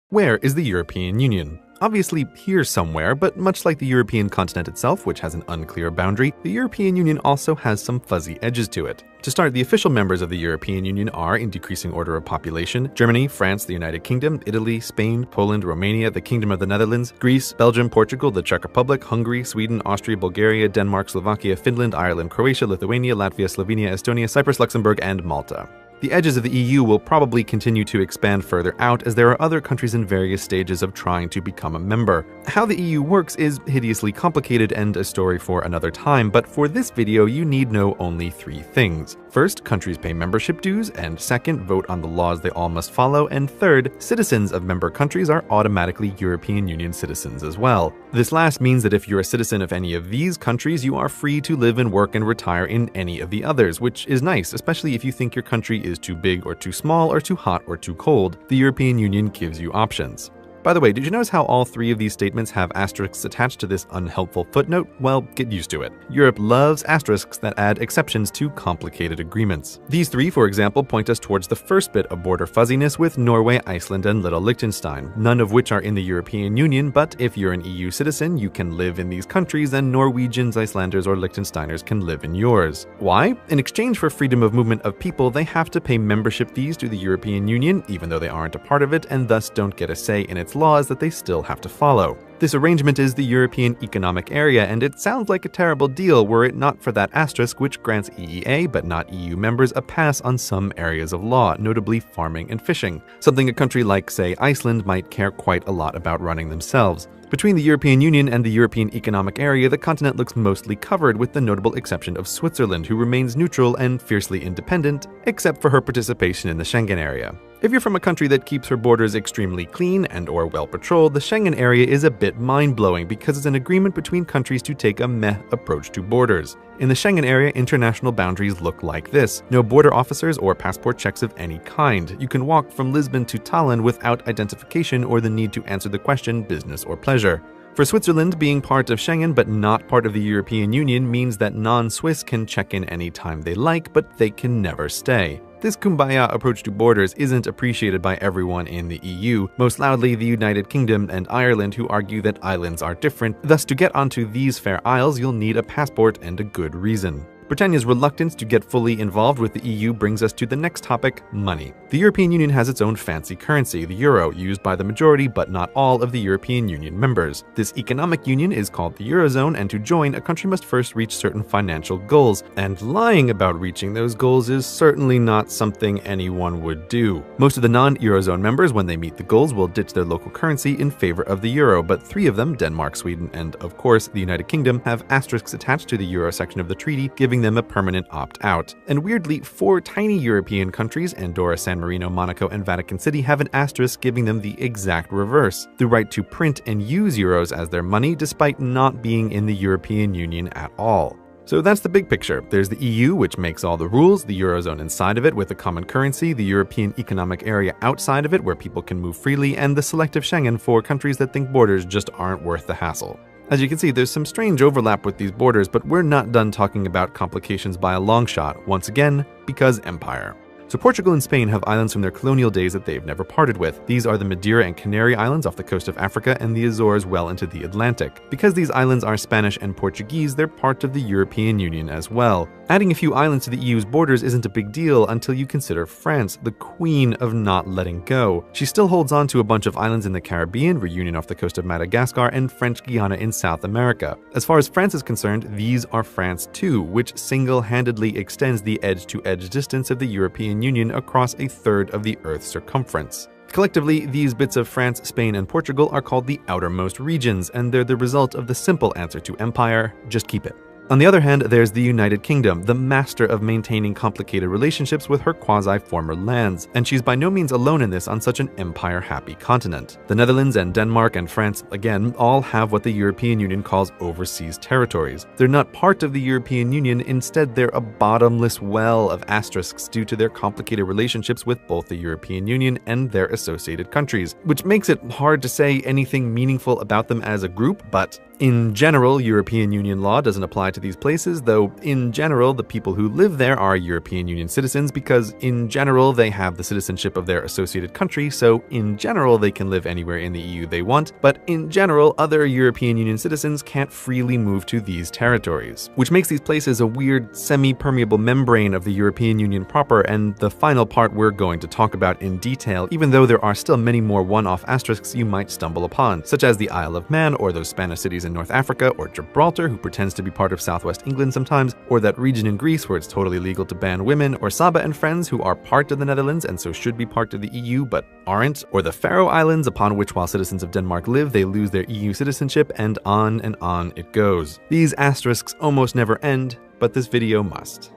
Where is the European Union? Obviously here somewhere, but much like the European continent itself, which has an unclear boundary, the European Union also has some fuzzy edges to it. To start, the official members of the European Union are, in decreasing order of population, Germany, France, the United Kingdom, Italy, Spain, Poland, Romania, the Kingdom of the Netherlands, Greece, Belgium, Portugal, the Czech Republic, Hungary, Sweden, Austria, Bulgaria, Denmark, Slovakia, Finland, Ireland, Croatia, Lithuania, Latvia, Slovenia, Estonia, Cyprus, Luxembourg, and Malta. The edges of the EU will probably continue to expand further out as there are other countries in various stages of trying to become a member. How the EU works is hideously complicated and a story for another time, but for this video you need know only 3 things. First, countries pay membership dues, and second, vote on the laws they all must follow, and third, citizens of member countries are automatically European Union citizens as well. This last means that if you're a citizen of any of these countries, you are free to live and work and retire in any of the others, which is nice, especially if you think your country is too big or too small or too hot or too cold. The European Union gives you options. By the way, did you notice how all 3 of these statements have asterisks attached to this unhelpful footnote? Well, get used to it. Europe loves asterisks that add exceptions to complicated agreements. These 3, for example, point us towards the first bit of border fuzziness with Norway, Iceland, and Little Liechtenstein, none of which are in the European Union, but if you're an EU citizen, you can live in these countries, and Norwegians, Icelanders, or Liechtensteiners can live in yours. Why? In exchange for freedom of movement of people, they have to pay membership fees to the European Union, even though they aren't a part of it, and thus don't get a say in its laws that they still have to follow. This arrangement is the European Economic Area, and it sounds like a terrible deal were it not for that asterisk which grants EEA, but not EU members, a pass on some areas of law, notably farming and fishing, something a country like, say, Iceland might care quite a lot about running themselves. Between the European Union and the European Economic Area, the continent looks mostly covered with the notable exception of Switzerland, who remains neutral and fiercely independent, except for her participation in the Schengen area. If you're from a country that keeps her borders extremely clean and or well patrolled, the Schengen area is a bit mind-blowing because it's an agreement between countries to take a meh approach to borders. In the Schengen area, international boundaries look like this. No border officers or passport checks of any kind. You can walk from Lisbon to Tallinn without identification or the need to answer the question business or pleasure. For Switzerland, being part of Schengen but not part of the European Union means that non-Swiss can check in any time they like, but they can never stay. This kumbaya approach to borders isn't appreciated by everyone in the EU, most loudly the United Kingdom and Ireland, who argue that islands are different. Thus, to get onto these fair isles, you'll need a passport and a good reason. Britannia's reluctance to get fully involved with the EU brings us to the next topic, money. The European Union has its own fancy currency, the euro, used by the majority but not all of the European Union members. This economic union is called the Eurozone, and to join, a country must first reach certain financial goals, and lying about reaching those goals is certainly not something anyone would do. Most of the non-Eurozone members, when they meet the goals, will ditch their local currency in favor of the euro, but 3 of them, Denmark, Sweden, and of course the United Kingdom, have asterisks attached to the euro section of the treaty, giving them a permanent opt-out. And weirdly, 4 tiny European countries, Andorra, San Marino, Monaco, and Vatican City, have an asterisk giving them the exact reverse, the right to print and use euros as their money despite not being in the European Union at all. So that's the big picture. There's the EU, which makes all the rules, the Eurozone inside of it with a common currency, the European Economic Area outside of it where people can move freely, and the selective Schengen for countries that think borders just aren't worth the hassle. As you can see, there's some strange overlap with these borders, but we're not done talking about complications by a long shot, once again, because empire. So Portugal and Spain have islands from their colonial days that they've never parted with. These are the Madeira and Canary Islands off the coast of Africa and the Azores well into the Atlantic. Because these islands are Spanish and Portuguese, they're part of the European Union as well. Adding a few islands to the EU's borders isn't a big deal until you consider France, the queen of not letting go. She still holds on to a bunch of islands in the Caribbean, Reunion off the coast of Madagascar, and French Guiana in South America. As far as France is concerned, these are France too, which single-handedly extends the edge-to-edge distance of the European Union across a third of the Earth's circumference. Collectively, these bits of France, Spain, and Portugal are called the outermost regions, and they're the result of the simple answer to empire: just keep it. On the other hand, there's the United Kingdom, the master of maintaining complicated relationships with her quasi-former lands, and she's by no means alone in this on such an empire-happy continent. The Netherlands and Denmark and France, again, all have what the European Union calls overseas territories. They're not part of the European Union, instead they're a bottomless well of asterisks due to their complicated relationships with both the European Union and their associated countries, which makes it hard to say anything meaningful about them as a group, but In general, European Union law doesn't apply to these places, though in general, the people who live there are European Union citizens because in general, they have the citizenship of their associated country, so in general, they can live anywhere in the EU they want, but in general, other European Union citizens can't freely move to these territories, which makes these places a weird, semi-permeable membrane of the European Union proper, and the final part we're going to talk about in detail, even though there are still many more one-off asterisks you might stumble upon, such as the Isle of Man, or those Spanish cities in North Africa, or Gibraltar, who pretends to be part of southwest England sometimes, or that region in Greece where it's totally legal to ban women, or Saba and friends, who are part of the Netherlands and so should be part of the EU but aren't, or the Faroe Islands, upon which while citizens of Denmark live, they lose their EU citizenship, and on it goes. These asterisks almost never end, but this video must.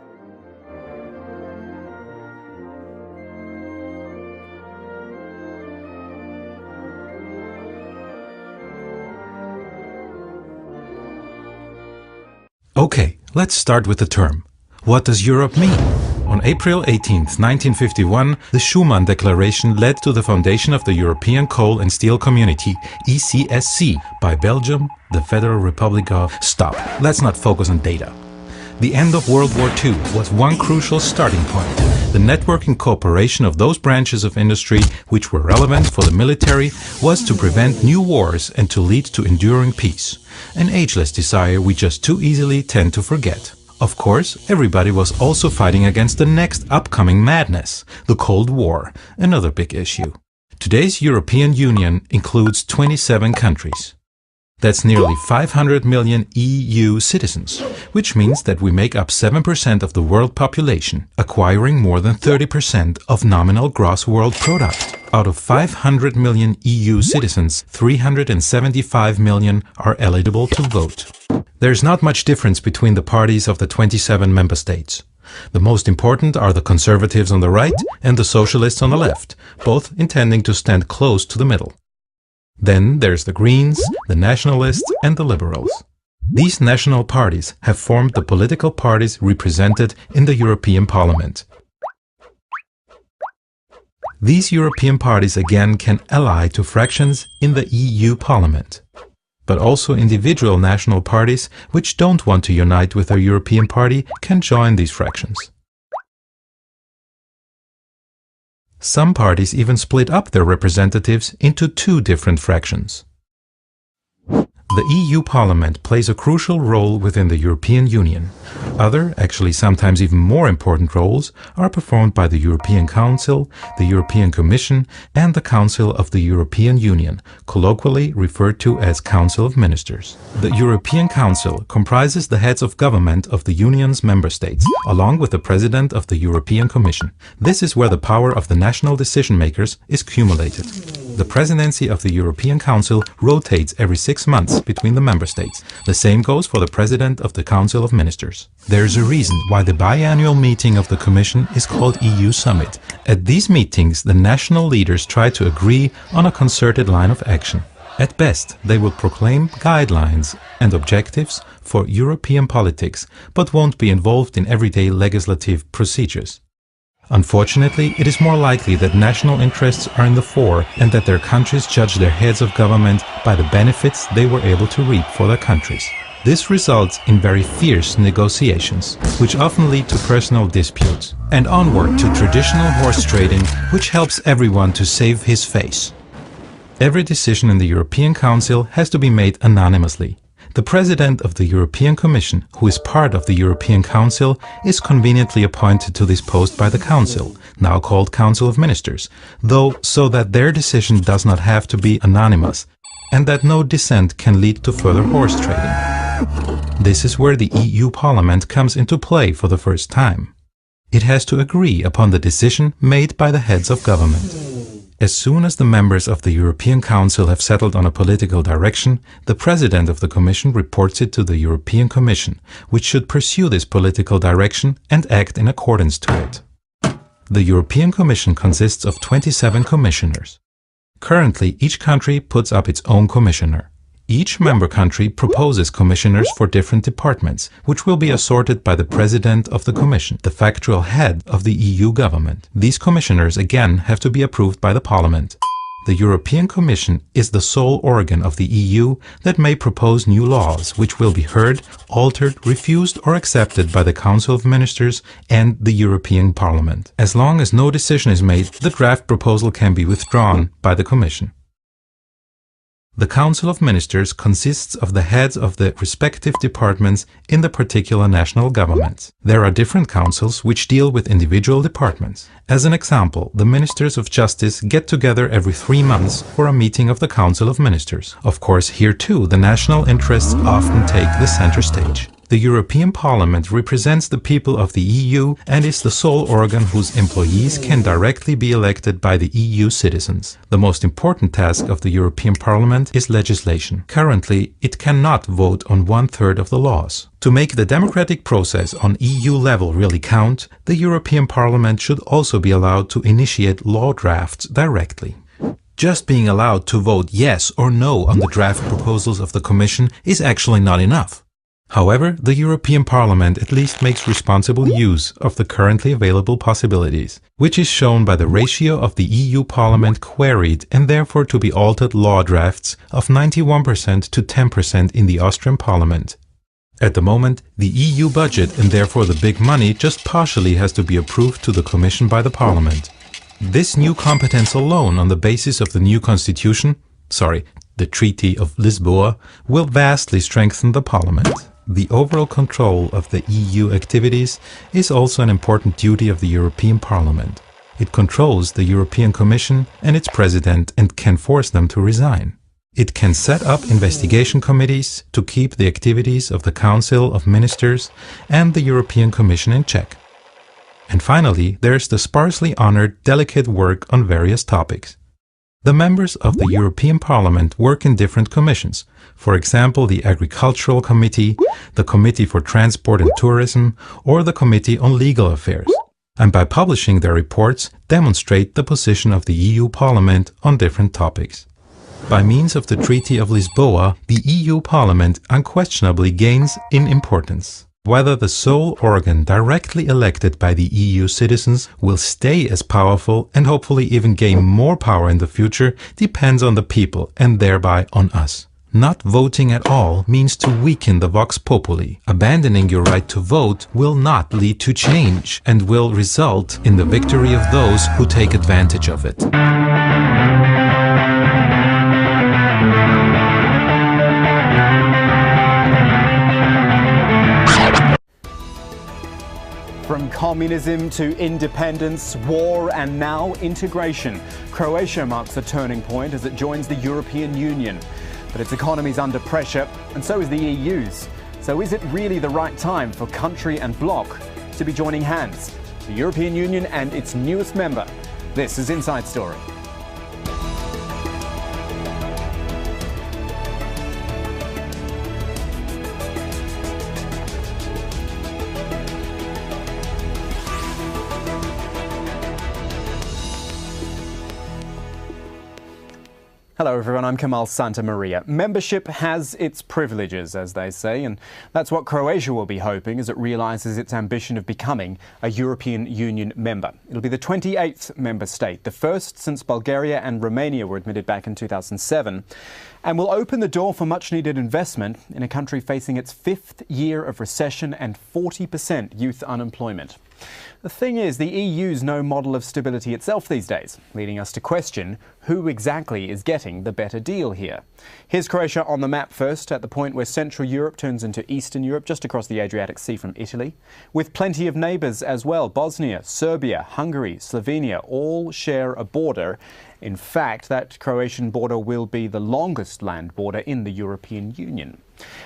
Okay, let's start with the term. What does Europe mean? On April 18, 1951, the Schuman Declaration led to the foundation of the European Coal and Steel Community, ECSC, by Belgium, the Federal Republic of... Stop, let's not focus on data. The end of World War II was one crucial starting point. The networking cooperation of those branches of industry which were relevant for the military was to prevent new wars and to lead to enduring peace. An ageless desire we just too easily tend to forget. Of course, everybody was also fighting against the next upcoming madness, the Cold War, another big issue. Today's European Union includes 27 countries. That's nearly 500 million EU citizens, which means that we make up 7% of the world population, acquiring more than 30% of nominal gross world product. Out of 500 million EU citizens, 375 million are eligible to vote. There's not much difference between the parties of the 27 member states. The most important are the conservatives on the right and the socialists on the left, both intending to stand close to the middle. Then there's the Greens, the Nationalists and the Liberals. These national parties have formed the political parties represented in the European Parliament. These European parties again can ally to fractions in the EU Parliament. But also individual national parties which don't want to unite with their European party can join these fractions. Some parties even split up their representatives into two different fractions. The EU Parliament plays a crucial role within the European Union. Other, actually sometimes even more important roles are performed by the European Council, the European Commission and the Council of the European Union, colloquially referred to as Council of Ministers. The European Council comprises the heads of government of the Union's member states, along with the President of the European Commission. This is where the power of the national decision makers is cumulated. The presidency of the European Council rotates every 6 months between the member states. The same goes for the President of the Council of Ministers. There is a reason why the biannual meeting of the Commission is called EU Summit. At these meetings, the national leaders try to agree on a concerted line of action. At best, they will proclaim guidelines and objectives for European politics, but won't be involved in everyday legislative procedures. Unfortunately, it is more likely that national interests are in the fore and that their countries judge their heads of government by the benefits they were able to reap for their countries. This results in very fierce negotiations, which often lead to personal disputes, and onward to traditional horse trading, which helps everyone to save his face. Every decision in the European Council has to be made anonymously. The President of the European Commission, who is part of the European Council, is conveniently appointed to this post by the Council, now called Council of Ministers, though so that their decision does not have to be anonymous, and that no dissent can lead to further horse trading. This is where the EU Parliament comes into play for the first time. It has to agree upon the decision made by the heads of government. As soon as the members of the European Council have settled on a political direction, the President of the Commission reports it to the European Commission, which should pursue this political direction and act in accordance to it. The European Commission consists of 27 commissioners. Currently, each country puts up its own commissioner. Each member country proposes commissioners for different departments, which will be assorted by the President of the Commission, the factual head of the EU government. These commissioners again have to be approved by the Parliament. The European Commission is the sole organ of the EU that may propose new laws, which will be heard, altered, refused or accepted by the Council of Ministers and the European Parliament. As long as no decision is made, the draft proposal can be withdrawn by the Commission. The Council of Ministers consists of the heads of the respective departments in the particular national governments. There are different councils which deal with individual departments. As an example, the Ministers of Justice get together every 3 months for a meeting of the Council of Ministers. Of course, here too, the national interests often take the center stage. The European Parliament represents the people of the EU and is the sole organ whose employees can directly be elected by the EU citizens. The most important task of the European Parliament is legislation. Currently, it cannot vote on 1/3 of the laws. To make the democratic process on EU level really count, the European Parliament should also be allowed to initiate law drafts directly. Just being allowed to vote yes or no on the draft proposals of the Commission is actually not enough. However, the European Parliament at least makes responsible use of the currently available possibilities, which is shown by the ratio of the EU Parliament queried and therefore to be altered law drafts of 91% to 10% in the Austrian Parliament. At the moment, the EU budget and therefore the big money just partially has to be approved to the Commission by the Parliament. This new competence alone on the basis of the new constitution, the Treaty of Lisbon, will vastly strengthen the Parliament. The overall control of the EU activities is also an important duty of the European Parliament. It controls the European Commission and its president and can force them to resign. It can set up investigation committees to keep the activities of the Council of Ministers and the European Commission in check. And finally, there's the sparsely honored delicate work on various topics. The members of the European Parliament work in different commissions, for example the Agricultural Committee, the Committee for Transport and Tourism, or the Committee on Legal Affairs, and by publishing their reports demonstrate the position of the EU Parliament on different topics. By means of the Treaty of Lisbon, the EU Parliament unquestionably gains in importance. Whether the sole organ directly elected by the EU citizens will stay as powerful and hopefully even gain more power in the future depends on the people and thereby on us. Not voting at all means to weaken the vox populi. Abandoning your right to vote will not lead to change and will result in the victory of those who take advantage of it. From communism to independence, war and now integration, Croatia marks a turning point as it joins the European Union. But its economy is under pressure, and so is the EU's. So is it really the right time for country and bloc to be joining hands? The European Union and its newest member. This is Inside Story. Hello everyone, I'm Kamal Santamaria. Membership has its privileges, as they say, and that's what Croatia will be hoping as it realises its ambition of becoming a European Union member. It'll be the 28th member state, the first since Bulgaria and Romania were admitted back in 2007, and will open the door for much-needed investment in a country facing its 5th year of recession and 40% youth unemployment. The thing is, the EU's no model of stability itself these days, leading us to question who exactly is getting the better deal here. Here's Croatia on the map first, at the point where Central Europe turns into Eastern Europe, just across the Adriatic Sea from Italy, with plenty of neighbours as well. Bosnia, Serbia, Hungary, Slovenia all share a border. In fact, that Croatian border will be the longest land border in the European Union.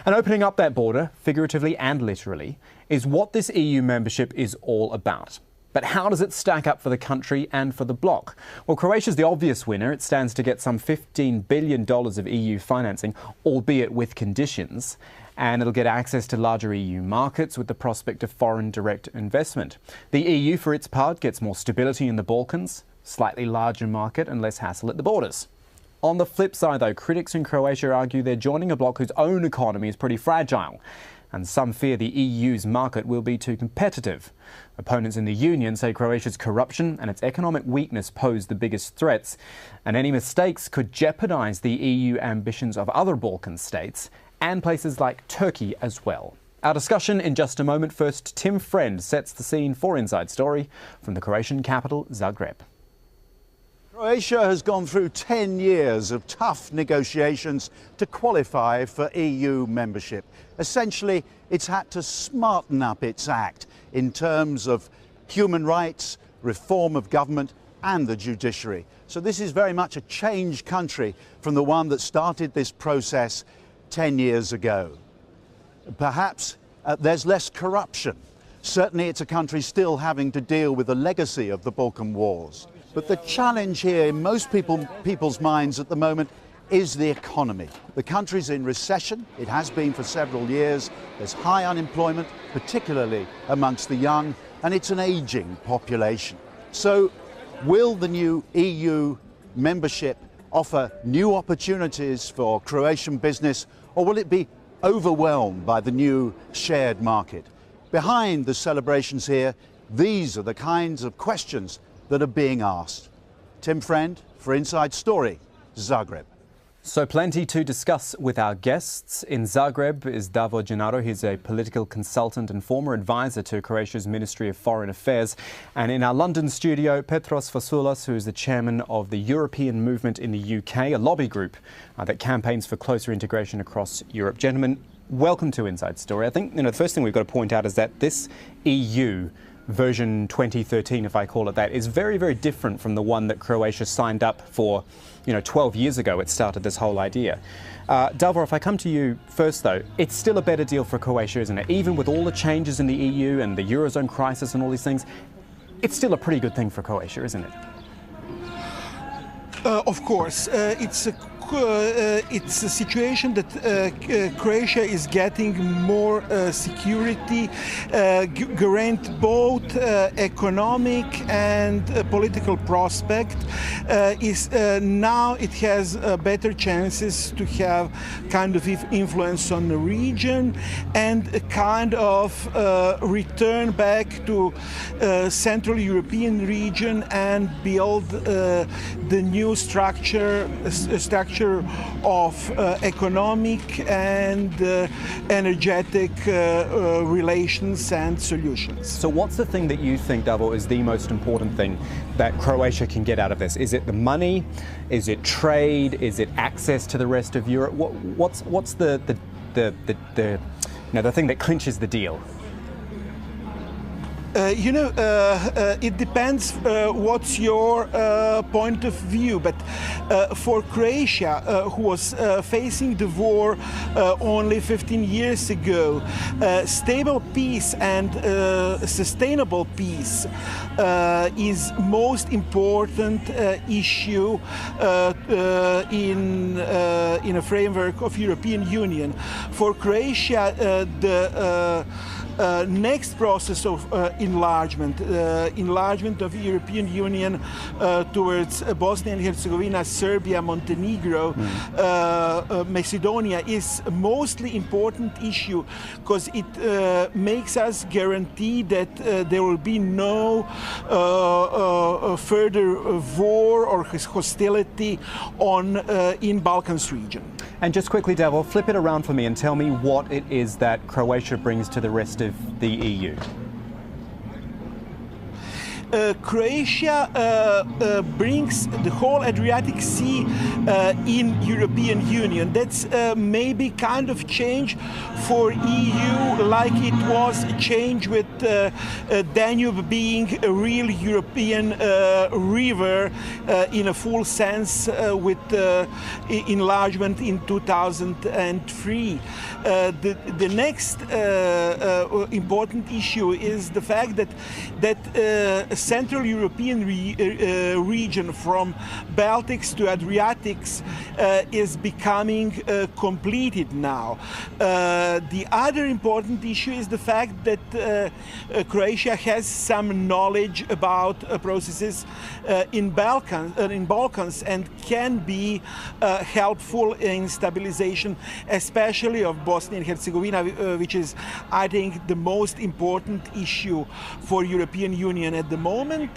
And opening up that border, figuratively and literally, is what this EU membership is all about. But how does it stack up for the country and for the bloc? Well, Croatia's the obvious winner. It stands to get some $15 billion of EU financing, albeit with conditions. And it'll get access to larger EU markets with the prospect of foreign direct investment. The EU, for its part, gets more stability in the Balkans, slightly larger market and less hassle at the borders. On the flip side, though, critics in Croatia argue they're joining a bloc whose own economy is pretty fragile. and some fear the EU's market will be too competitive. Opponents in the Union say Croatia's corruption and its economic weakness pose the biggest threats, and any mistakes could jeopardise the EU ambitions of other Balkan states and places like Turkey as well. Our discussion in just a moment. First, Tim Friend sets the scene for Inside Story from the Croatian capital, Zagreb. Croatia has gone through 10 years of tough negotiations to qualify for EU membership. Essentially, it's had to smarten up its act in terms of human rights, reform of government and the judiciary. So this is very much a changed country from the one that started this process 10 years ago. Perhaps there's less corruption. Certainly it's a country still having to deal with the legacy of the Balkan Wars. But the challenge here in most people's minds at the moment is the economy. The country's in recession. It has been for several years. There's high unemployment, particularly amongst the young, and it's an aging population. So will the new EU membership offer new opportunities for Croatian business, or will it be overwhelmed by the new shared market? Behind the celebrations here, these are the kinds of questions that are being asked. Tim Friend for Inside Story, Zagreb. So plenty to discuss with our guests. In Zagreb is Davor Gennaro. He's a political consultant and former advisor to Croatia's Ministry of Foreign Affairs. And in our London studio, Petros Fasoulas, who is the chairman of the European Movement in the UK, a lobby group that campaigns for closer integration across Europe. Gentlemen, welcome to Inside Story. I think the first thing we've got to point out is that this EU version 2013, if I call it that, is very, very different from the one that Croatia signed up for, 12 years ago. It started this whole idea. Davor, if I come to you first though, it's still a better deal for Croatia, isn't it? Even with all the changes in the EU and the Eurozone crisis and all these things, it's still a pretty good thing for Croatia, isn't it? Of course, it's a situation that Croatia is getting more security, grant both economic and political prospect. Now it has better chances to have kind of influence on the region and a kind of return back to Central European region and build the new structure of economic and energetic relations and solutions. So what's the thing that you think, Davor, is the most important thing that Croatia can get out of this? Is it the money? Is it trade? Is it access to the rest of Europe? What's the thing that clinches the deal? It depends what's your point of view, but for Croatia, who was facing the war only 15 years ago, stable peace and sustainable peace is most important issue in a framework of European Union. For Croatia, the next process of enlargement of the European Union towards Bosnia and Herzegovina, Serbia, Montenegro, Macedonia is a mostly important issue because it makes us guarantee that there will be no further war or hostility in Balkans region. And just quickly, Davor, flip it around for me and tell me what it is that Croatia brings to the rest of the EU. Croatia brings the whole Adriatic Sea in European Union. That's maybe kind of change for EU, like it was a change with Danube being a real European river in a full sense with enlargement in 2003. The next important issue is the fact that Central European region from Baltics to Adriatics is becoming completed now. The other important issue is the fact that Croatia has some knowledge about processes in Balkans and can be helpful in stabilization, especially of Bosnia and Herzegovina, which is, I think, the most important issue for European Union at the moment.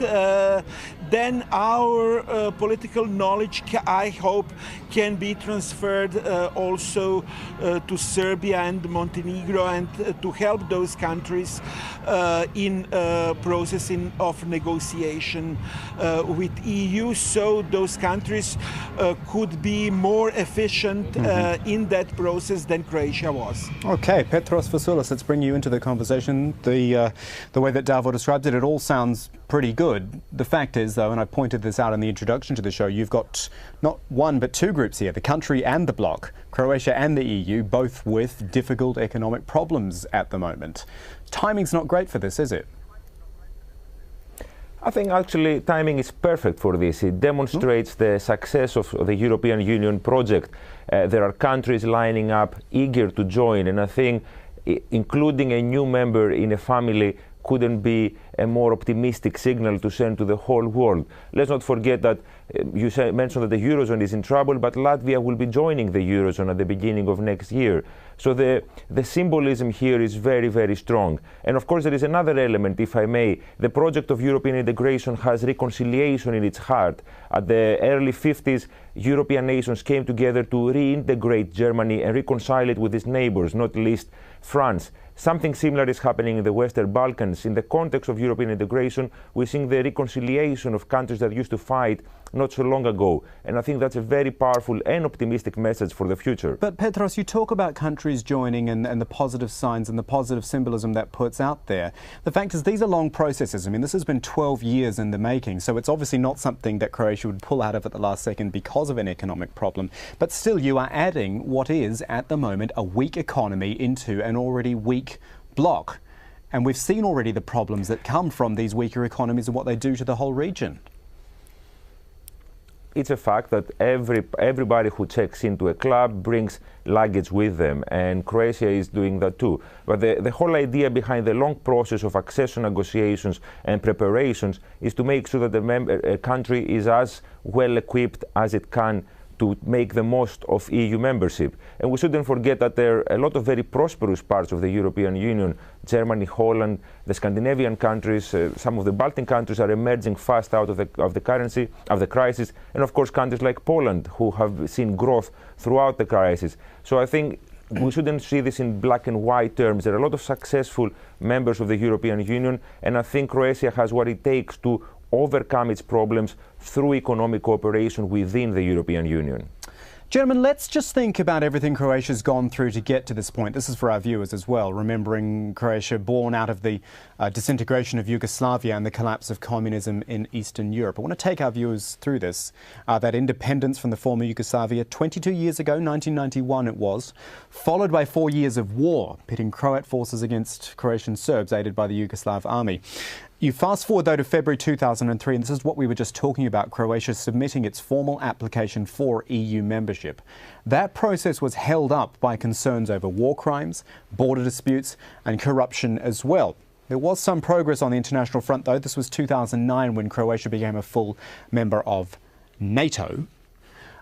Then our political knowledge, I hope, can be transferred also to Serbia and Montenegro, and to help those countries in processing of negotiation with EU, so those countries could be more efficient in that process than Croatia was. Okay, Petros Vasoulis, let's bring you into the conversation. The way that Davor described it, it all sounds pretty good. The fact is, though, and I pointed this out in the introduction to the show, you've got not one but two groups here, the country and the bloc, Croatia and the EU, both with difficult economic problems at the moment. Timing's not great for this, is it? I think actually timing is perfect for this. It demonstrates the success of the European Union project. There are countries lining up eager to join, and I think including a new member in a family couldn't be a more optimistic signal to send to the whole world. Let's not forget that you mentioned that the Eurozone is in trouble, but Latvia will be joining the Eurozone at the beginning of next year. So the symbolism here is very, very strong. And of course there is another element, if I may. The project of European integration has reconciliation in its heart. At the early 50s, European nations came together to reintegrate Germany and reconcile it with its neighbors, not least France. Something similar is happening in the Western Balkans. In the context of European integration, we're seeing the reconciliation of countries that used to fight not so long ago. And I think that's a very powerful and optimistic message for the future. But Petros, you talk about countries joining and the positive signs and the positive symbolism that puts out there. The fact is, these are long processes. I mean, this has been 12 years in the making, so it's obviously not something that Croatia would pull out of at the last second because of an economic problem. But still, you are adding what is, at the moment, a weak economy into an already weak bloc. And we've seen already the problems that come from these weaker economies and what they do to the whole region. It's a fact that everybody who checks into a club brings luggage with them, and Croatia is doing that too. But the whole idea behind the long process of accession negotiations and preparations is to make sure that the country is as well equipped as it can to make the most of EU membership. And we shouldn't forget that there are a lot of very prosperous parts of the European Union. Germany, Holland, the Scandinavian countries, some of the Baltic countries are emerging fast out of the crisis, and of course countries like Poland, who have seen growth throughout the crisis. So I think we shouldn't see this in black and white terms. There are a lot of successful members of the European Union, and I think Croatia has what it takes to overcome its problems through economic cooperation within the European Union. Gentlemen, let's just think about everything Croatia's gone through to get to this point. This is for our viewers as well, remembering Croatia born out of the disintegration of Yugoslavia and the collapse of communism in Eastern Europe. I want to take our viewers through this. That independence from the former Yugoslavia, 22 years ago, 1991 it was, followed by 4 years of war, pitting Croat forces against Croatian Serbs aided by the Yugoslav army. You fast forward, though, to February 2003, and this is what we were just talking about, Croatia submitting its formal application for EU membership. That process was held up by concerns over war crimes, border disputes and corruption as well. There was some progress on the international front, though. This was 2009 when Croatia became a full member of NATO.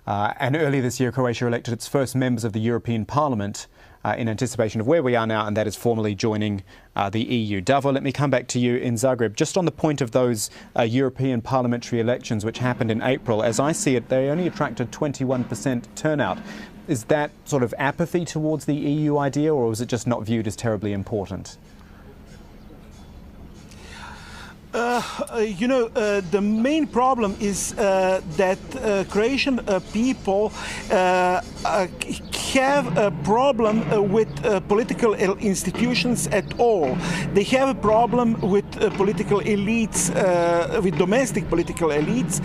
And earlier this year, Croatia elected its first members of the European Parliament in anticipation of where we are now, and that is formally joining the EU. Davor, let me come back to you in Zagreb. Just on the point of those European parliamentary elections which happened in April, as I see it, they only attracted 21% turnout. Is that sort of apathy towards the EU idea, or was it just not viewed as terribly important? The main problem is that Croatian people have a problem with political institutions at all. They have a problem with political elites, with domestic political elites,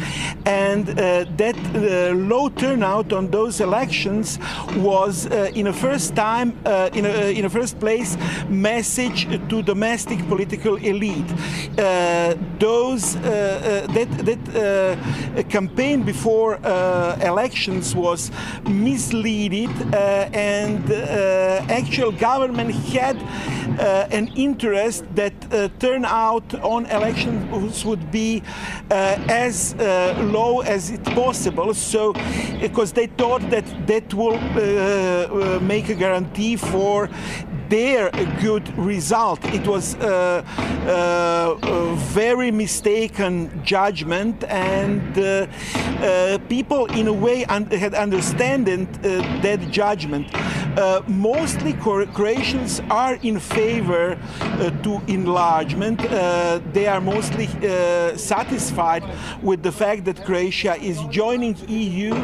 and that low turnout on those elections was, in a first place, message to domestic political elite. That campaign before elections was misleading, and actual government had an interest that turnout on elections would be as low as it possible. So, because they thought that that will make a guarantee for their good result. It was a very mistaken judgment, and people in a way had understood that judgment. Mostly Croatians are in favor to enlargement. They are mostly satisfied with the fact that Croatia is joining EU,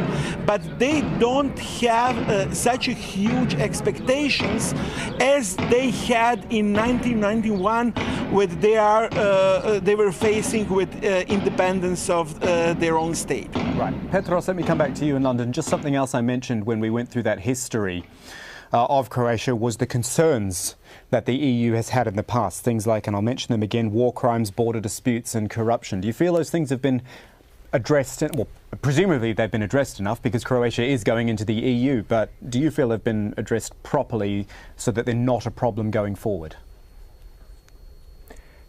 but they don't have such a huge expectations as they had in 1991, when they were facing with independence of their own state. Right. Petros, let me come back to you in London. Just something else I mentioned when we went through that history of Croatia was the concerns that the EU has had in the past. Things like, and I'll mention them again, war crimes, border disputes and corruption. Do you feel those things have been addressed? Well, presumably they've been addressed enough because Croatia is going into the EU, but do you feel they've been addressed properly so that they're not a problem going forward?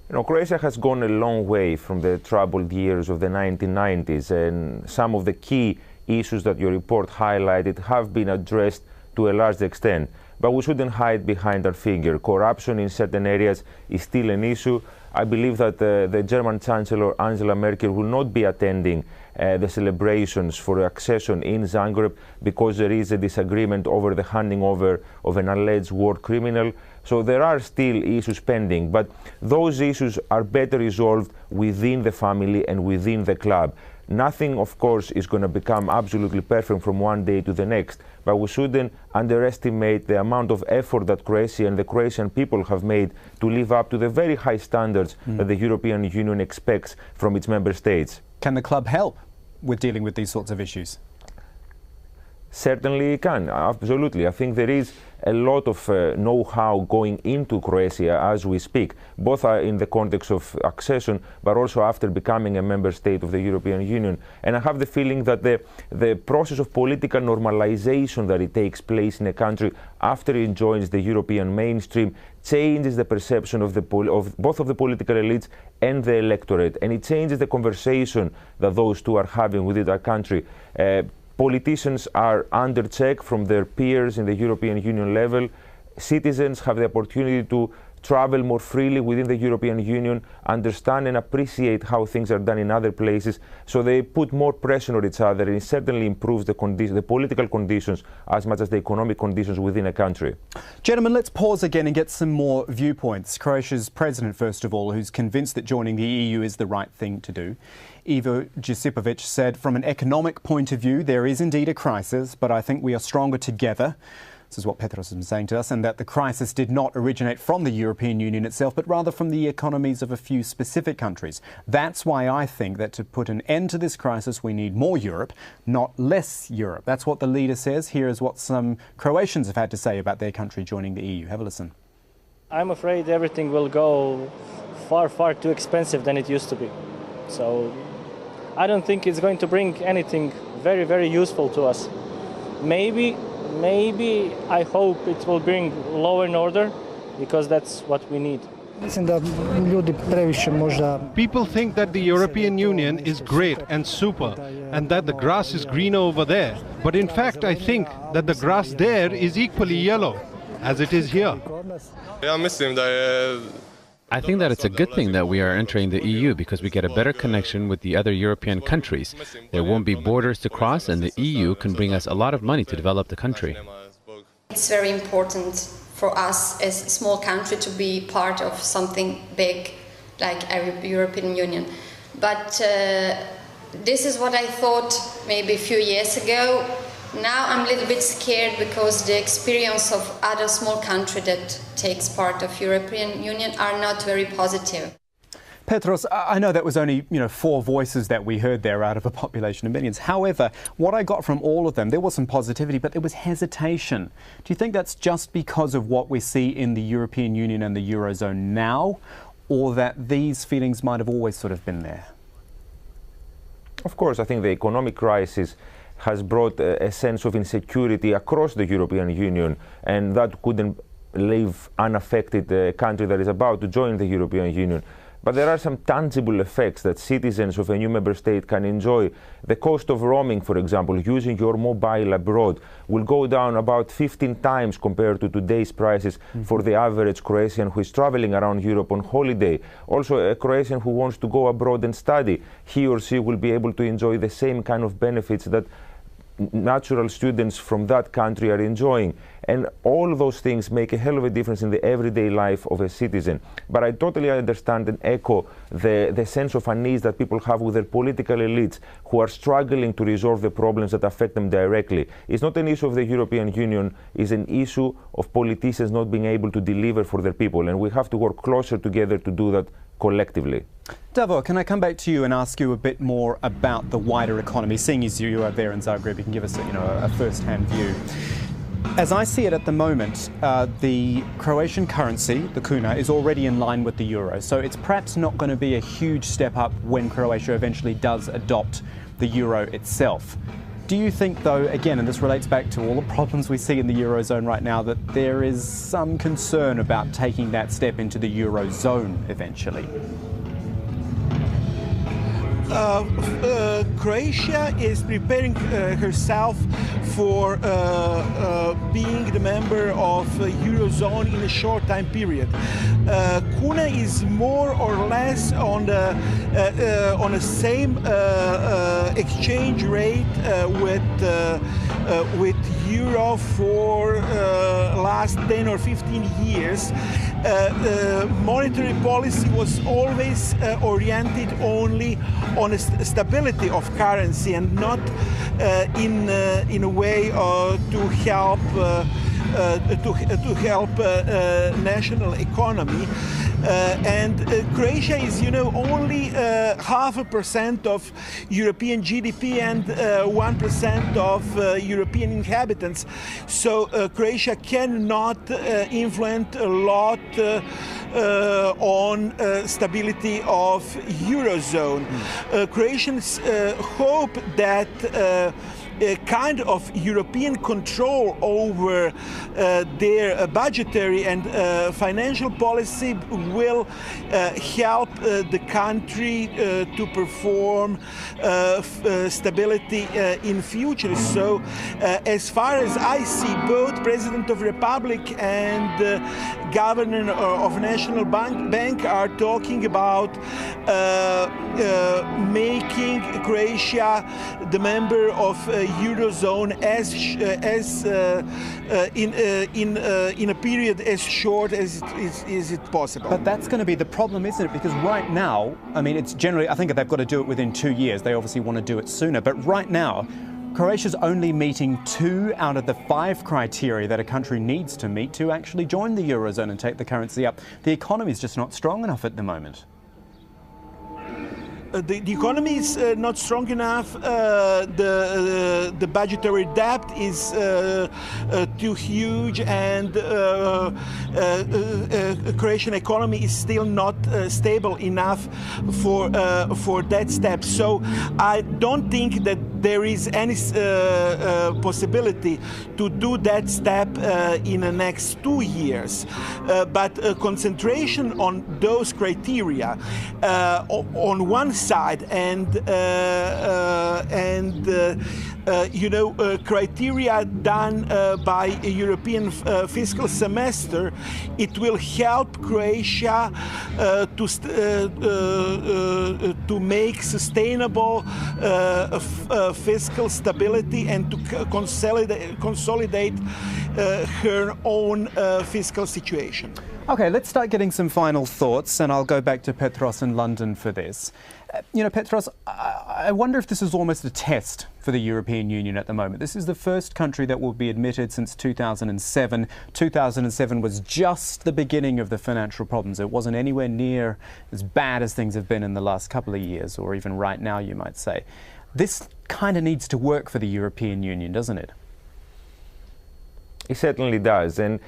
You know, Croatia has gone a long way from the troubled years of the 1990s, and some of the key issues that your report highlighted have been addressed to a large extent. But we shouldn't hide behind our figure. Corruption in certain areas is still an issue. I believe that the German Chancellor Angela Merkel will not be attending the celebrations for accession in Zagreb because there is a disagreement over the handing over of an alleged war criminal. So there are still issues pending, but those issues are better resolved within the family and within the club. Nothing, of course, is going to become absolutely perfect from one day to the next, but we shouldn't underestimate the amount of effort that Croatia and the Croatian people have made to live up to the very high standards that the European Union expects from its member states. Can the club help with dealing with these sorts of issues? Certainly it can, absolutely. I think there is a lot of know-how going into Croatia as we speak, both in the context of accession, but also after becoming a member state of the European Union. And I have the feeling that the process of political normalization that it takes place in a country after it joins the European mainstream changes the perception of both of the political elites and the electorate, and it changes the conversation that those two are having within that country. Politicians are under check from their peers in the European Union level. Citizens have the opportunity to travel more freely within the European Union, understand and appreciate how things are done in other places. So they put more pressure on each other, and it certainly improves the political conditions as much as the economic conditions within a country. Gentlemen, let's pause again and get some more viewpoints. Croatia's president, first of all, who's convinced that joining the EU is the right thing to do. Ivo Josipovic said, from an economic point of view, there is indeed a crisis, but I think we are stronger together. This is what Petros has been saying to us, and that the crisis did not originate from the European Union itself, but rather from the economies of a few specific countries. That's why I think that to put an end to this crisis, we need more Europe, not less Europe. That's what the leader says. Here is what some Croatians have had to say about their country joining the EU. Have a listen. I'm afraid everything will go far, far too expensive than it used to be. So I don't think it's going to bring anything very, very useful to us. Maybe I hope it will bring law and order, because that's what we need. People think that the European Union is great and super, and that the grass is greener over there. But in fact, I think that the grass there is equally yellow, as it is here. I think that it's a good thing that we are entering the EU because we get a better connection with the other European countries. There won't be borders to cross, and the EU can bring us a lot of money to develop the country. It's very important for us as a small country to be part of something big like the European Union. But this is what I thought maybe a few years ago. Now I'm a little bit scared because the experience of other small countries that takes part of European Union are not very positive. Petros, I know that was only 4 voices that we heard there out of a population of millions. However, what I got from all of them, there was some positivity, but there was hesitation. Do you think that's just because of what we see in the European Union and the Eurozone now, or that these feelings might have always sort of been there? Of course, I think the economic crisis has brought a sense of insecurity across the European Union, and that couldn't leave unaffected a country that is about to join the European Union. But there are some tangible effects that citizens of a new member state can enjoy. The cost of roaming, for example, using your mobile abroad, will go down about 15 times compared to today's prices for the average Croatian who is traveling around Europe on holiday. Also, a Croatian who wants to go abroad and study, he or she will be able to enjoy the same kind of benefits that natural students from that country are enjoying. And all those things make a hell of a difference in the everyday life of a citizen. But I totally understand and echo the sense of unease that people have with their political elites who are struggling to resolve the problems that affect them directly. It's not an issue of the European Union, it's an issue of politicians not being able to deliver for their people. And we have to work closer together to do that collectively. Davor, can I come back to you and ask you a bit more about the wider economy? Seeing as you are there in Zagreb, you can give us a first-hand view. As I see it at the moment, the Croatian currency, the kuna, is already in line with the euro. So it's perhaps not going to be a huge step up when Croatia eventually does adopt the euro itself. Do you think, though, again, and this relates back to all the problems we see in the Eurozone right now, that there is some concern about taking that step into the Eurozone eventually? Croatia is preparing herself for being the member of Eurozone in a short time period. Kuna is more or less on the same exchange rate with euro for last 10 or 15 years. Monetary policy was always oriented only on a stability of currency and not in a way to help national economy. And Croatia is, only 0.5% of European GDP and 1% of European inhabitants. So Croatia cannot influence a lot on stability of Eurozone. Croatians hope that a kind of European control over their budgetary and financial policy will help the country to perform stability in future. So as far as I see, both President of the Republic and Governor of National Bank are talking about making Croatia the member of Eurozone in a period as short as it possible. But that's going to be the problem, isn't it? Because right now, I mean, it's generally, I think they've got to do it within 2 years. They obviously want to do it sooner. But right now, Croatia's only meeting 2 out of the 5 criteria that a country needs to meet to actually join the Eurozone and take the currency up. The economy is just not strong enough at the moment. The economy is not strong enough. The budgetary debt is too huge, and Croatian economy is still not stable enough for that step. So I don't think that there is any possibility to do that step in the next 2 years. But concentration on those criteria on one side and criteria done by a European fiscal semester, it will help Croatia to make sustainable fiscal stability and to consolidate her own fiscal situation. OK, let's start getting some final thoughts, and I'll go back to Petros in London for this. Petros, I wonder if this is almost a test for the European Union at the moment. This is the first country that will be admitted since 2007. 2007 was just the beginning of the financial problems. It wasn't anywhere near as bad as things have been in the last couple of years, or even right now, you might say. This kind of needs to work for the European Union, doesn't it? It certainly does. And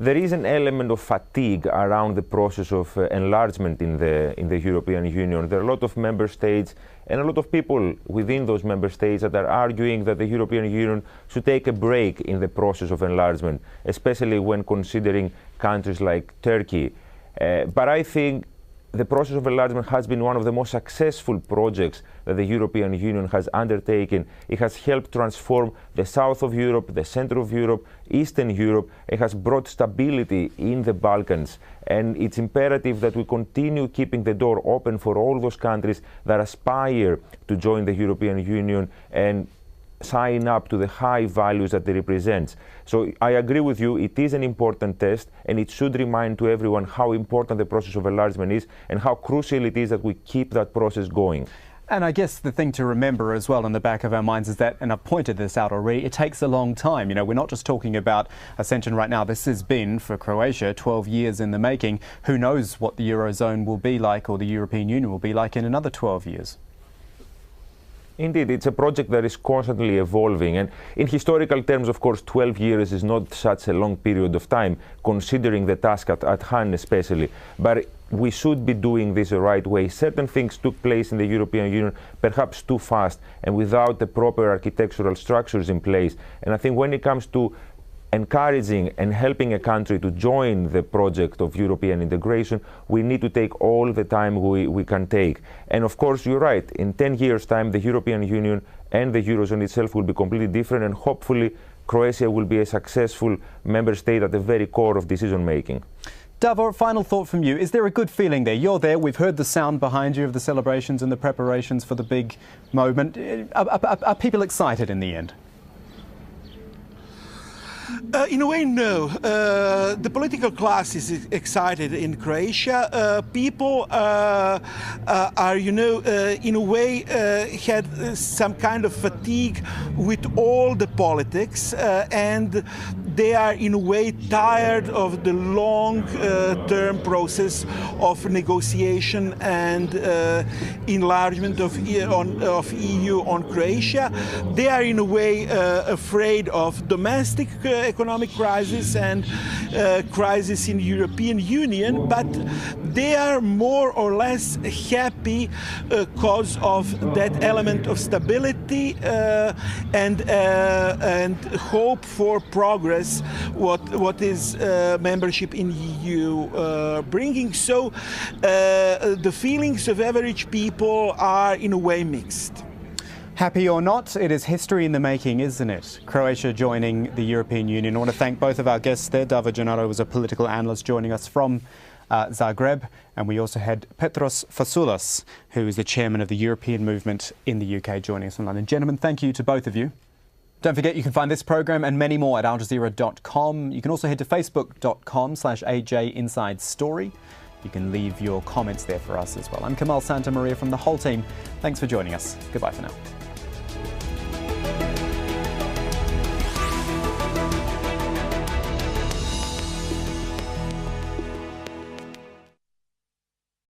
there is an element of fatigue around the process of enlargement in the European Union. There are a lot of member states and a lot of people within those member states that are arguing that the European Union should take a break in the process of enlargement, especially when considering countries like Turkey. But I think the process of enlargement has been one of the most successful projects that the European Union has undertaken. It has helped transform the south of Europe, the center of Europe, Eastern Europe. It has brought stability in the Balkans. And it's imperative that we continue keeping the door open for all those countries that aspire to join the European Union and sign up to the high values that it represents. So I agree with you, it is an important test, and it should remind to everyone how important the process of enlargement is and how crucial it is that we keep that process going. And I guess the thing to remember as well in the back of our minds is that, and I've pointed this out already, it takes a long time. We're not just talking about ascension right now. This has been, for Croatia, 12 years in the making. Who knows what the Eurozone will be like, or the European Union will be like in another 12 years. Indeed, it's a project that is constantly evolving, and in historical terms, of course, 12 years is not such a long period of time, considering the task at hand especially. But we should be doing this the right way. Certain things took place in the European Union perhaps too fast and without the proper architectural structures in place. And I think when it comes to encouraging and helping a country to join the project of European integration, we need to take all the time we can take. And of course, you're right, in 10 years' time, the European Union and the Eurozone itself will be completely different, and hopefully Croatia will be a successful member state at the very core of decision making. Davor, final thought from you. Is there a good feeling there? You're there. We've heard the sound behind you of the celebrations and the preparations for the big moment. Are people excited in the end? In a way, no. The political class is excited in Croatia. People are, in a way, had some kind of fatigue with all the politics, and they are, in a way, tired of the long-term process of negotiation and enlargement of EU on Croatia. They are, in a way, afraid of domestic economic crisis and crisis in the European Union, but they are more or less happy because of that element of stability and hope for progress what is membership in EU bringing. So the feelings of average people are in a way mixed. Happy or not, it is history in the making, isn't it? Croatia joining the European Union. I want to thank both of our guests there. Davor Gennaro was a political analyst joining us from Zagreb, and we also had Petros Fasoulas, who is the chairman of the European movement in the UK, joining us from London. Gentlemen, thank you to both of you. Don't forget you can find this programme and many more at aljazeera.com. You can also head to facebook.com/AJ Inside Story. You can leave your comments there for us as well. I'm Kamal Santamaria from the whole team. Thanks for joining us. Goodbye for now.